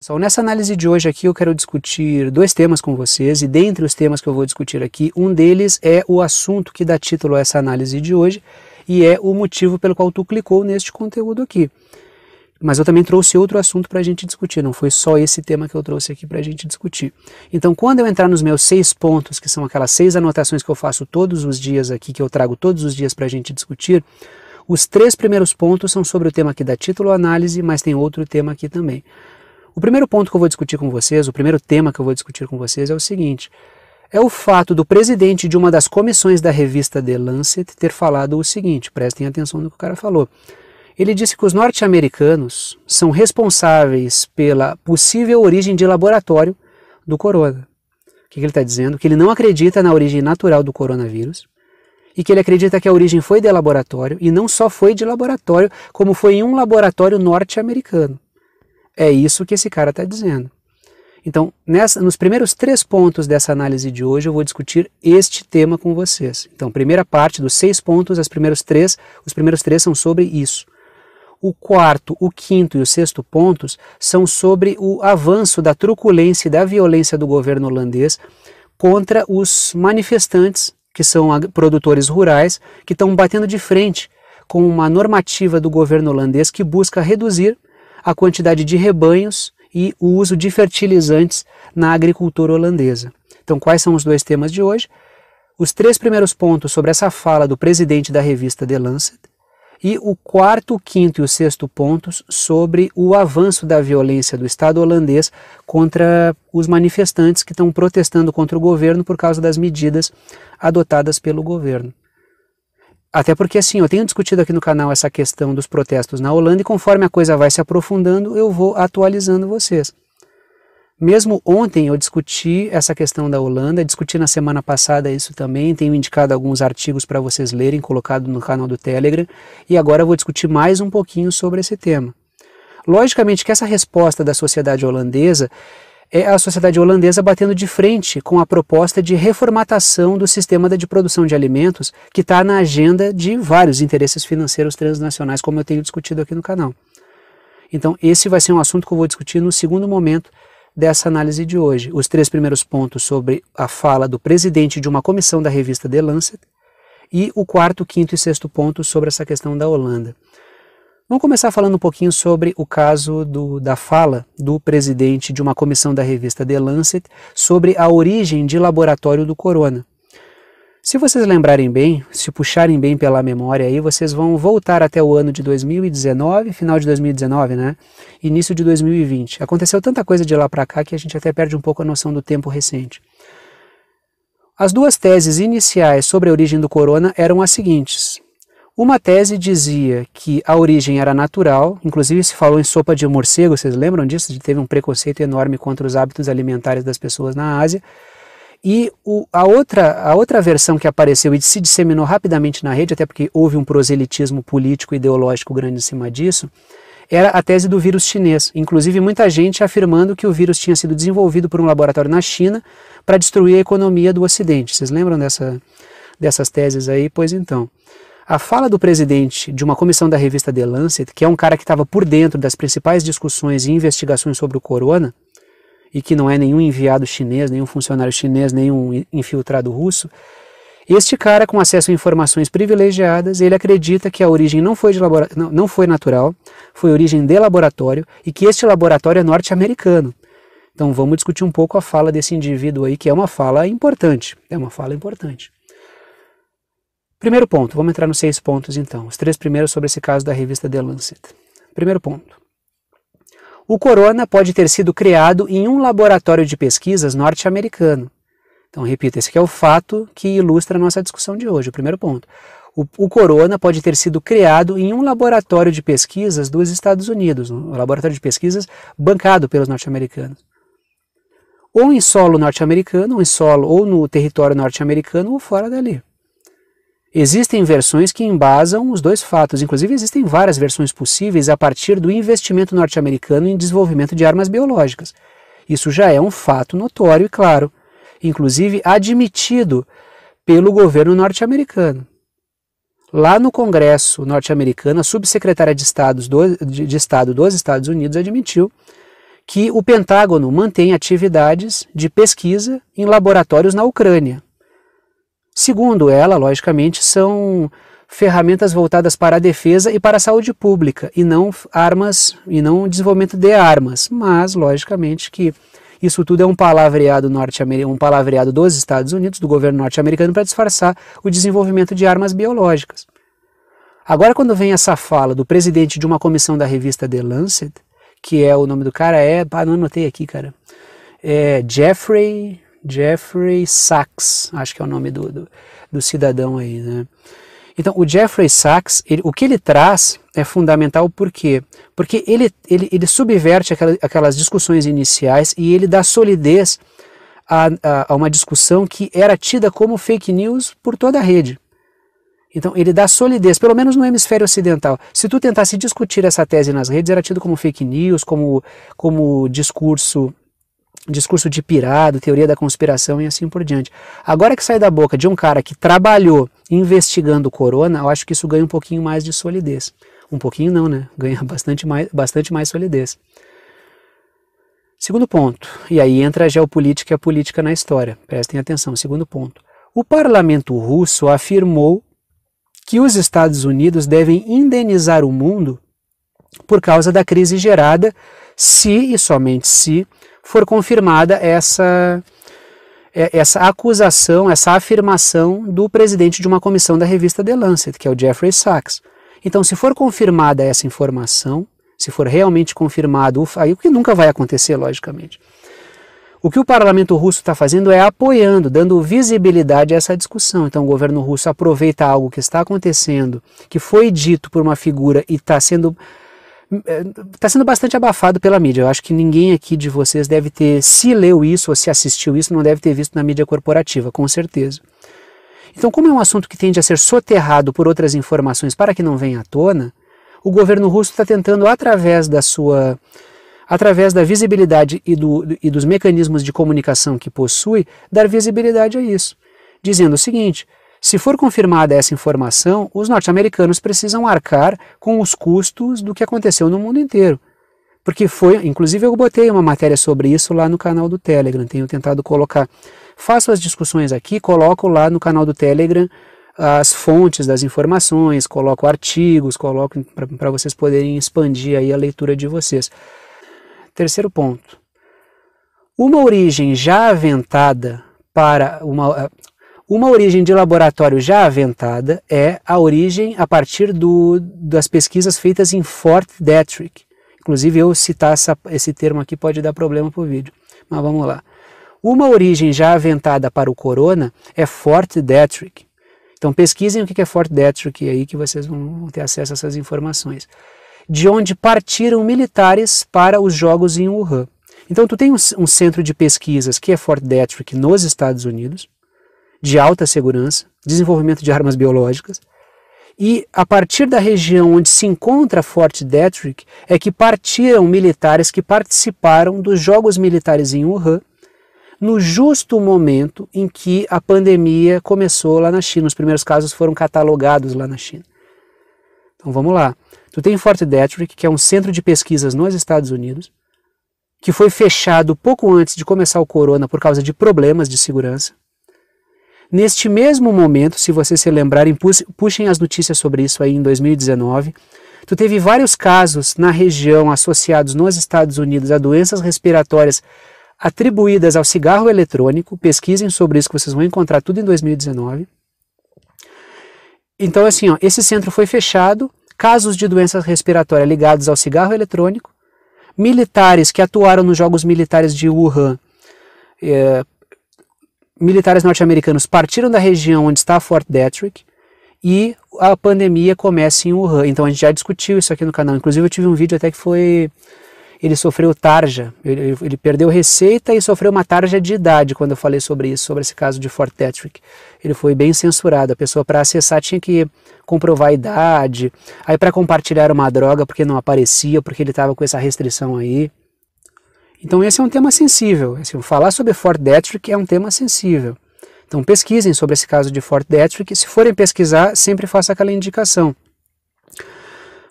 Pessoal, nessa análise de hoje aqui eu quero discutir dois temas com vocês, e dentre os temas que eu vou discutir aqui, um deles é o assunto que dá título a essa análise de hoje e é o motivo pelo qual tu clicou neste conteúdo aqui. Mas eu também trouxe outro assunto para a gente discutir, não foi só esse tema que eu trouxe aqui para a gente discutir. Então, quando eu entrar nos meus 6 pontos, que são aquelas 6 anotações que eu faço todos os dias aqui, que eu trago todos os dias para a gente discutir, os 3 primeiros pontos são sobre o tema que dá título à análise, mas tem outro tema aqui também. O primeiro ponto que eu vou discutir com vocês, o primeiro tema que eu vou discutir com vocês é o seguinte: é o fato do presidente de uma das comissões da revista The Lancet ter falado o seguinte, prestem atenção no que o cara falou. Ele disse que os norte-americanos são responsáveis pela possível origem de laboratório do corona. O que ele está dizendo? Que ele não acredita na origem natural do coronavírus e que ele acredita que a origem foi de laboratório, e não só foi de laboratório, como foi em um laboratório norte-americano. É isso que esse cara está dizendo. Então, nos primeiros 3 pontos dessa análise de hoje, eu vou discutir este tema com vocês. Então, primeira parte dos 6 pontos, os primeiros 3 são sobre isso. O quarto, o quinto e o sexto pontos são sobre o avanço da truculência e da violência do governo holandês contra os manifestantes, que são produtores rurais, que estão batendo de frente com uma normativa do governo holandês que busca reduzir a quantidade de rebanhos e o uso de fertilizantes na agricultura holandesa. Então, quais são os 2 temas de hoje? Os 3 primeiros pontos sobre essa fala do presidente da revista The Lancet, e o quarto, o quinto e o sexto pontos sobre o avanço da violência do Estado holandês contra os manifestantes que estão protestando contra o governo por causa das medidas adotadas pelo governo. Até porque, assim, eu tenho discutido aqui no canal essa questão dos protestos na Holanda e conforme a coisa vai se aprofundando, eu vou atualizando vocês. Mesmo ontem eu discuti essa questão da Holanda, discuti na semana passada isso também, tenho indicado alguns artigos para vocês lerem, colocado no canal do Telegram, e agora eu vou discutir mais um pouquinho sobre esse tema. Logicamente que essa resposta da sociedade holandesa é a sociedade holandesa batendo de frente com a proposta de reformatação do sistema de produção de alimentos que está na agenda de vários interesses financeiros transnacionais, como eu tenho discutido aqui no canal. Então, esse vai ser um assunto que eu vou discutir no segundo momento dessa análise de hoje. Os 3 primeiros pontos sobre a fala do presidente de uma comissão da revista The Lancet e o quarto, quinto e sexto ponto sobre essa questão da Holanda. Vamos começar falando um pouquinho sobre o caso da fala do presidente de uma comissão da revista The Lancet sobre a origem de laboratório do corona. Se vocês lembrarem bem, se puxarem bem pela memória aí, vocês vão voltar até o ano de 2019, final de 2019, né? Início de 2020. Aconteceu tanta coisa de lá para cá que a gente até perde um pouco a noção do tempo recente. As 2 teses iniciais sobre a origem do corona eram as seguintes. Uma tese dizia que a origem era natural, inclusive se falou em sopa de morcego, vocês lembram disso? Teve um preconceito enorme contra os hábitos alimentares das pessoas na Ásia. E a outra versão que apareceu e se disseminou rapidamente na rede, até porque houve um proselitismo político e ideológico grande em cima disso, era a tese do vírus chinês. Inclusive muita gente afirmando que o vírus tinha sido desenvolvido por um laboratório na China para destruir a economia do Ocidente. Vocês lembram dessas teses aí? Pois então. A fala do presidente de uma comissão da revista The Lancet, que é um cara que estava por dentro das principais discussões e investigações sobre o corona, e que não é nenhum enviado chinês, nenhum funcionário chinês, nenhum infiltrado russo, este cara com acesso a informações privilegiadas, ele acredita que a origem não foi natural, foi origem de laboratório, e que este laboratório é norte-americano. Então vamos discutir um pouco a fala desse indivíduo aí, que é uma fala importante, Primeiro ponto, vamos entrar nos 6 pontos então. Os 3 primeiros sobre esse caso da revista The Lancet. Primeiro ponto. O corona pode ter sido criado em um laboratório de pesquisas norte-americano. Então, repito, esse aqui é o fato que ilustra a nossa discussão de hoje, o primeiro ponto. O corona pode ter sido criado em um laboratório de pesquisas dos Estados Unidos, um laboratório de pesquisas bancado pelos norte-americanos. Ou em solo norte-americano, ou no território norte-americano, ou fora dali. Existem versões que embasam os 2 fatos, inclusive existem várias versões possíveis a partir do investimento norte-americano em desenvolvimento de armas biológicas. Isso já é um fato notório e claro, inclusive admitido pelo governo norte-americano. Lá no Congresso norte-americano, a subsecretária de Estado dos Estados Unidos admitiu que o Pentágono mantém atividades de pesquisa em laboratórios na Ucrânia. Segundo ela, logicamente, são ferramentas voltadas para a defesa e para a saúde pública, e não armas, e não desenvolvimento de armas. Mas, logicamente, que isso tudo é um palavreado norte-americano, um palavreado dos Estados Unidos, do governo norte-americano, para disfarçar o desenvolvimento de armas biológicas. Agora, quando vem essa fala do presidente de uma comissão da revista The Lancet, que é o nome do cara, não anotei aqui, cara, é Jeffrey Sachs, acho que é o nome do cidadão aí, né? Então, o Jeffrey Sachs, o que ele traz é fundamental, por quê? Porque ele subverte aquelas discussões iniciais e ele dá solidez a uma discussão que era tida como fake news por toda a rede. Então, ele dá solidez, pelo menos no hemisfério ocidental. Se tu tentasse discutir essa tese nas redes, era tido como fake news, como discurso de pirado, teoria da conspiração e assim por diante. Agora que sai da boca de um cara que trabalhou investigando o corona, eu acho que isso ganha um pouquinho mais de solidez. Um pouquinho não, né? Ganha bastante mais solidez. Segundo ponto, e aí entra a geopolítica e a política na história. Prestem atenção, segundo ponto. O parlamento russo afirmou que os Estados Unidos devem indenizar o mundo por causa da crise gerada, se e somente se for confirmada essa acusação, essa afirmação do presidente de uma comissão da revista The Lancet, que é o Jeffrey Sachs. Então, se for confirmada essa informação, se for realmente confirmado, aí o que nunca vai acontecer, logicamente, o que o parlamento russo está fazendo é apoiando, dando visibilidade a essa discussão. Então, o governo russo aproveita algo que está acontecendo, que foi dito por uma figura e está sendo bastante abafado pela mídia. Eu acho que ninguém aqui de vocês deve ter, se leu isso ou se assistiu isso, não deve ter visto na mídia corporativa, com certeza. Então, como é um assunto que tende a ser soterrado por outras informações para que não venha à tona, o governo russo está tentando, através da visibilidade e dos mecanismos de comunicação que possui, dar visibilidade a isso, dizendo o seguinte: se for confirmada essa informação, os norte-americanos precisam arcar com os custos do que aconteceu no mundo inteiro. Porque inclusive eu botei uma matéria sobre isso lá no canal do Telegram, tenho tentado colocar, faço as discussões aqui, coloco lá no canal do Telegram as fontes das informações, coloco artigos, coloco para vocês poderem expandir aí a leitura de vocês. Terceiro ponto. Uma origem já aventada para uma origem de laboratório já aventada é a origem a partir das pesquisas feitas em Fort Detrick. Inclusive, eu citar esse termo aqui pode dar problema para o vídeo, mas vamos lá. Uma origem já aventada para o corona é Fort Detrick. Então pesquisem o que é Fort Detrick aí, que vocês vão ter acesso a essas informações. De onde partiram militares para os jogos em Wuhan. Então tu tem um centro de pesquisas que é Fort Detrick nos Estados Unidos, de alta segurança, desenvolvimento de armas biológicas, e a partir da região onde se encontra Fort Detrick é que partiram militares que participaram dos jogos militares em Wuhan, no justo momento em que a pandemia começou lá na China. Os primeiros casos foram catalogados lá na China. Então vamos lá. Tu tem Fort Detrick, que é um centro de pesquisas nos Estados Unidos, que foi fechado pouco antes de começar o corona por causa de problemas de segurança. Neste mesmo momento, se vocês se lembrarem, puxem as notícias sobre isso aí em 2019, tu teve vários casos na região associados nos Estados Unidos a doenças respiratórias atribuídas ao cigarro eletrônico. Pesquisem sobre isso que vocês vão encontrar tudo em 2019. Então assim, esse centro foi fechado, casos de doenças respiratórias ligados ao cigarro eletrônico, militares que atuaram nos jogos militares de Wuhan, militares norte-americanos partiram da região onde está Fort Detrick e a pandemia começa em Wuhan. Então a gente já discutiu isso aqui no canal. Inclusive eu tive um vídeo até que ele sofreu tarja, ele perdeu receita e sofreu uma tarja de idade quando eu falei sobre isso, sobre esse caso de Fort Detrick. Ele foi bem censurado, a pessoa para acessar tinha que comprovar a idade, aí para compartilhar uma droga porque não aparecia, porque ele estava com essa restrição aí. Então esse é um tema sensível, assim, falar sobre Fort Detrick é um tema sensível. Então pesquisem sobre esse caso de Fort Detrick, se forem pesquisar, sempre faça aquela indicação.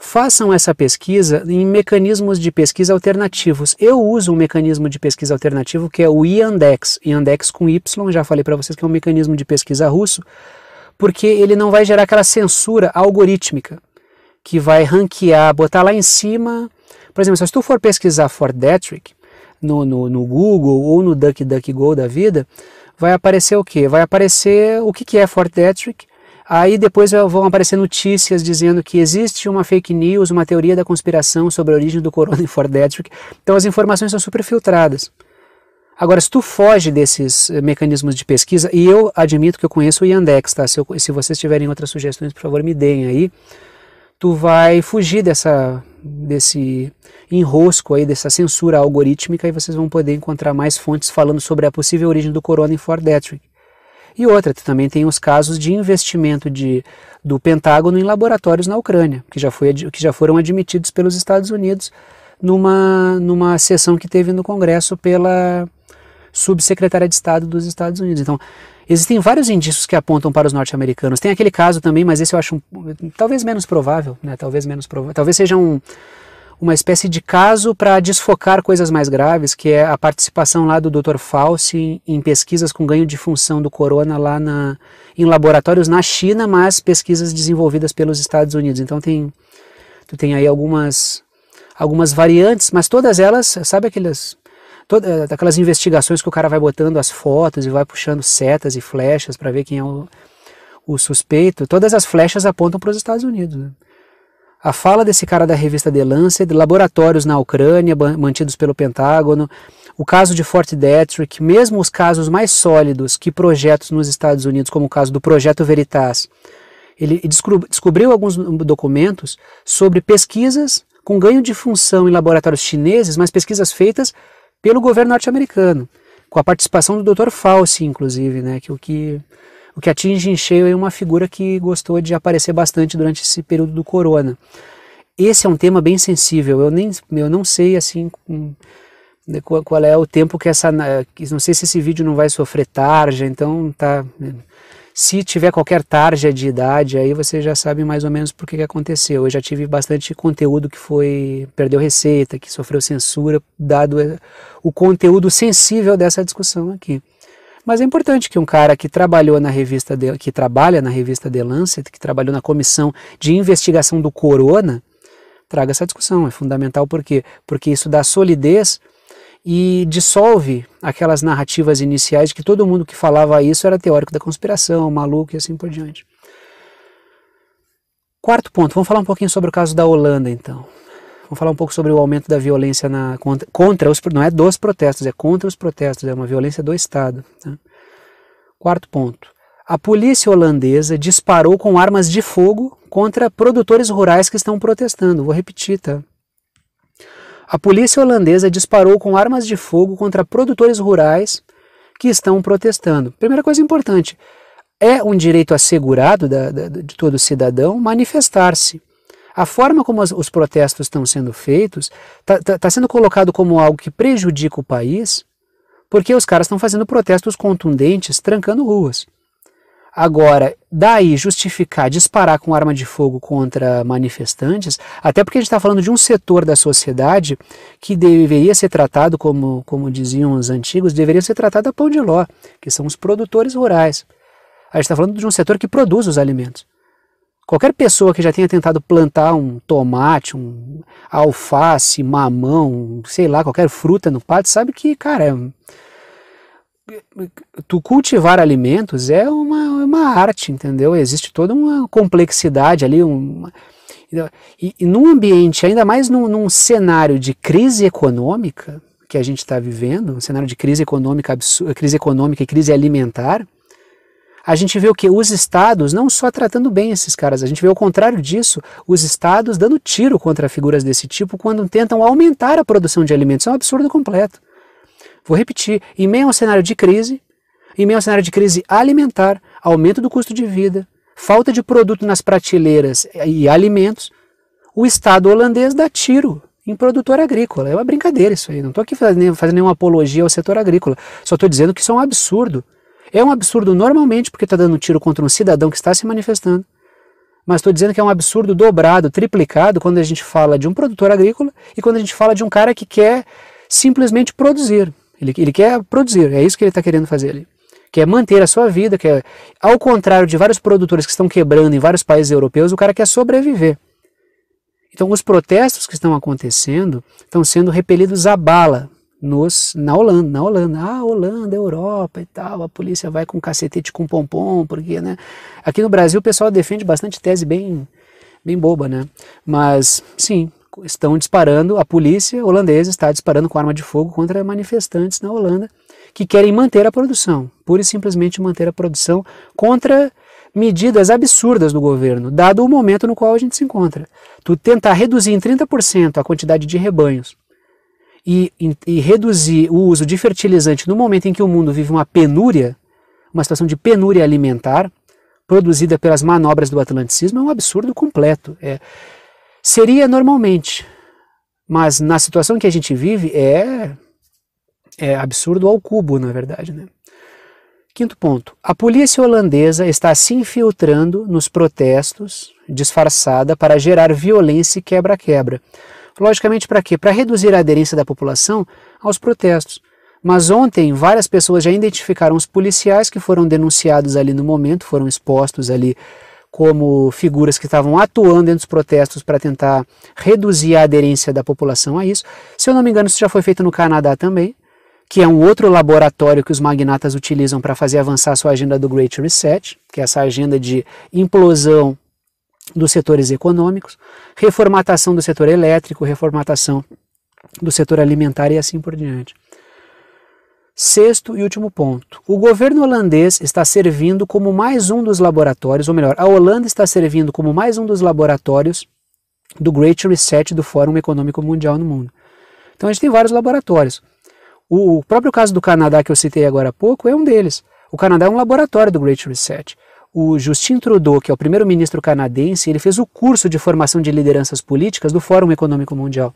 façam essa pesquisa em mecanismos de pesquisa alternativos. Eu uso um mecanismo de pesquisa alternativo que é o Yandex, Yandex com Y, já falei para vocês que é um mecanismo de pesquisa russo, porque ele não vai gerar aquela censura algorítmica, que vai ranquear, botar lá em cima. Por exemplo, se tu for pesquisar Fort Detrick no Google ou no DuckDuckGo da vida, vai aparecer o quê? Vai aparecer o que é Fort Detrick. Aí depois vão aparecer notícias dizendo que existe uma fake news, uma teoria da conspiração sobre a origem do corona em Fort Detrick. Então as informações são super filtradas. Agora, se tu foge desses mecanismos de pesquisa, e eu admito que eu conheço o Yandex, tá? Se vocês tiverem outras sugestões, por favor, me deem aí. Tu vai fugir desse enrosco aí, dessa censura algorítmica, e vocês vão poder encontrar mais fontes falando sobre a possível origem do corona em Fort Detrick. E outra, tu também tem os casos de investimento do Pentágono em laboratórios na Ucrânia, que já foram admitidos pelos Estados Unidos numa sessão que teve no Congresso pela subsecretária de Estado dos Estados Unidos. Então, existem vários indícios que apontam para os norte-americanos. Tem aquele caso também, mas esse eu acho talvez menos provável, né? Talvez seja uma espécie de caso para desfocar coisas mais graves, que é a participação lá do Dr. Fauci em pesquisas com ganho de função do corona lá em laboratórios na China, mas pesquisas desenvolvidas pelos Estados Unidos. Então tu tem aí algumas variantes, mas todas elas, sabe aquelas investigações que o cara vai botando as fotos e vai puxando setas e flechas para ver quem é o suspeito, todas as flechas apontam para os Estados Unidos, né? A fala desse cara da revista The Lancet, laboratórios na Ucrânia mantidos pelo Pentágono, o caso de Fort Detrick, mesmo os casos mais sólidos que projetos nos Estados Unidos, como o caso do Projeto Veritas, ele descobriu alguns documentos sobre pesquisas com ganho de função em laboratórios chineses, mas pesquisas feitas pelo governo norte-americano, com a participação do Dr. Fauci, inclusive, né, que o que atinge em cheio é uma figura que gostou de aparecer bastante durante esse período do corona. Esse é um tema bem sensível, eu não sei assim qual é o tempo que não sei se esse vídeo não vai sofrer tarja, então tá, se tiver qualquer tarja de idade, aí você já sabe mais ou menos por que aconteceu. Eu já tive bastante conteúdo que perdeu receita, que sofreu censura, dado o conteúdo sensível dessa discussão aqui. Mas é importante que um cara que trabalha na revista The Lancet, que trabalhou na comissão de investigação do corona, traga essa discussão. É fundamental porque isso dá solidez e dissolve aquelas narrativas iniciais de que todo mundo que falava isso era teórico da conspiração, maluco e assim por diante. Quarto ponto, vamos falar um pouquinho sobre o caso da Holanda, então. Vamos falar um pouco sobre o aumento da violência contra os, não é dos protestos, é contra os protestos, é uma violência do Estado. Tá? Quarto ponto. A polícia holandesa disparou com armas de fogo contra produtores rurais que estão protestando. Vou repetir, tá? A polícia holandesa disparou com armas de fogo contra produtores rurais que estão protestando. Primeira coisa importante, é um direito assegurado de todo cidadão manifestar-se. A forma como os protestos estão sendo feitos está sendo colocado como algo que prejudica o país, porque os caras estão fazendo protestos contundentes, trancando ruas. Agora, daí justificar disparar com arma de fogo contra manifestantes, até porque a gente está falando de um setor da sociedade que deveria ser tratado, como diziam os antigos, deveria ser tratado a pão de ló, que são os produtores rurais. A gente está falando de um setor que produz os alimentos. Qualquer pessoa que já tenha tentado plantar um tomate, um alface, mamão, sei lá, qualquer fruta no pátio, sabe que, cara, tu cultivar alimentos é uma arte, entendeu? Existe toda uma complexidade ali, e num ambiente, ainda mais num cenário de crise econômica que a gente está vivendo, um cenário de crise econômica e crise alimentar, a gente vê o que? Os estados não só tratando bem esses caras, a gente vê o contrário disso, os estados dando tiro contra figuras desse tipo quando tentam aumentar a produção de alimentos. É um absurdo completo. Vou repetir, em meio a um cenário de crise alimentar, aumento do custo de vida, falta de produto nas prateleiras e alimentos, o Estado holandês dá tiro em produtor agrícola. É uma brincadeira isso aí, não estou aqui fazendo nenhuma apologia ao setor agrícola, só estou dizendo que isso é um absurdo. É um absurdo normalmente porque está dando tiro contra um cidadão que está se manifestando. mas estou dizendo que é um absurdo dobrado, triplicado, quando a gente fala de um produtor agrícola e quando a gente fala de um cara que quer simplesmente produzir. Ele quer produzir, é isso que ele está querendo fazer ali. Quer manter a sua vida, ao contrário de vários produtores que estão quebrando em vários países europeus, o cara quer sobreviver. Então os protestos que estão acontecendo estão sendo repelidos à bala na Holanda. Ah, Holanda, Europa e tal, a polícia vai com cacetete com pompom, porque, né? Aqui no Brasil o pessoal defende bastante tese bem boba, né? Mas, sim, estão disparando, a polícia holandesa está disparando com arma de fogo contra manifestantes na Holanda que querem manter a produção, pura e simplesmente manter a produção contra medidas absurdas do governo, dado o momento no qual a gente se encontra. Tu tentar reduzir em 30% a quantidade de rebanhos e reduzir o uso de fertilizante no momento em que o mundo vive uma penúria, uma situação de penúria alimentar, produzida pelas manobras do atlanticismo, é um absurdo completo. Seria normalmente, mas na situação que a gente vive é absurdo ao cubo, na verdade, né? Quinto ponto, a polícia holandesa está se infiltrando nos protestos, disfarçada, para gerar violência e quebra-quebra. Logicamente para quê? Para reduzir a aderência da população aos protestos. Mas ontem várias pessoas já identificaram os policiais que foram denunciados ali no momento, foram expostos ali como figuras que estavam atuando dentro dos protestos para tentar reduzir a aderência da população a isso. Se eu não me engano, isso já foi feito no Canadá também, que é um outro laboratório que os magnatas utilizam para fazer avançar a sua agenda do Great Reset, que é essa agenda de implosão dos setores econômicos, reformatação do setor elétrico, reformatação do setor alimentar e assim por diante. Sexto e último ponto, o governo holandês está servindo como mais um dos laboratórios, ou melhor, a Holanda está servindo como mais um dos laboratórios do Great Reset do Fórum Econômico Mundial no mundo. Então a gente tem vários laboratórios. O próprio caso do Canadá que eu citei agora há pouco é um deles. O Canadá é um laboratório do Great Reset. O Justin Trudeau, que é o primeiro-ministro canadense, ele fez o curso de formação de lideranças políticas do Fórum Econômico Mundial.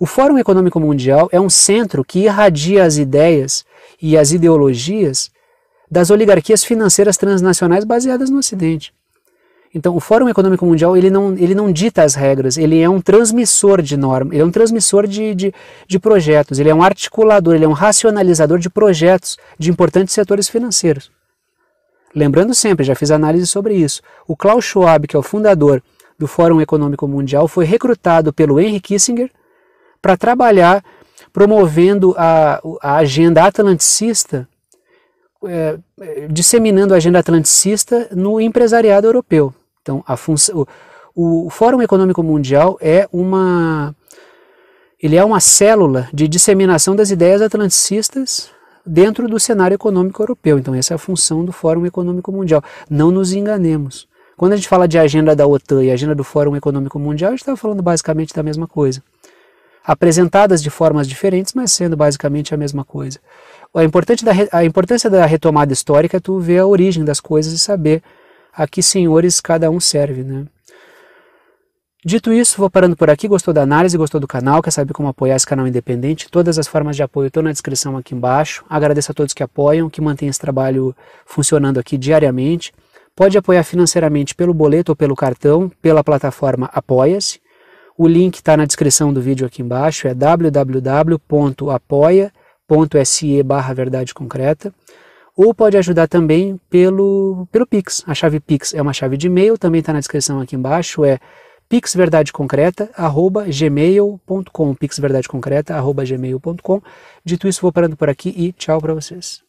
O Fórum Econômico Mundial é um centro que irradia as ideias e as ideologias das oligarquias financeiras transnacionais baseadas no Ocidente. Então, o Fórum Econômico Mundial ele não dita as regras, ele é um transmissor de normas, ele é um transmissor de projetos, ele é um articulador, ele é um racionalizador de projetos de importantes setores financeiros. Lembrando sempre, já fiz análise sobre isso, o Klaus Schwab, que é o fundador do Fórum Econômico Mundial, foi recrutado pelo Henry Kissinger para trabalhar promovendo a agenda atlanticista, disseminando a agenda atlanticista no empresariado europeu. Então, o Fórum Econômico Mundial é uma célula de disseminação das ideias atlanticistas dentro do cenário econômico europeu. Então, essa é a função do Fórum Econômico Mundial. Não nos enganemos. Quando a gente fala de agenda da OTAN e agenda do Fórum Econômico Mundial, a gente está falando basicamente da mesma coisa. Apresentadas de formas diferentes, mas sendo basicamente a mesma coisa. A importância da retomada histórica é tu ver a origem das coisas e saber a que senhores cada um serve, né? Dito isso, vou parando por aqui. Gostou da análise, gostou do canal, quer saber como apoiar esse canal independente? Todas as formas de apoio estão na descrição aqui embaixo. Agradeço a todos que apoiam, que mantêm esse trabalho funcionando aqui diariamente. Pode apoiar financeiramente pelo boleto ou pelo cartão, pela plataforma Apoia-se. O link está na descrição do vídeo aqui embaixo, é www.apoia.se/verdade concreta, ou pode ajudar também pelo Pix. A chave Pix é uma chave de e-mail, também está na descrição aqui embaixo, é pixverdadeconcreta@gmail.com, pixverdadeconcreta@gmail.com. Dito isso, vou parando por aqui e tchau para vocês.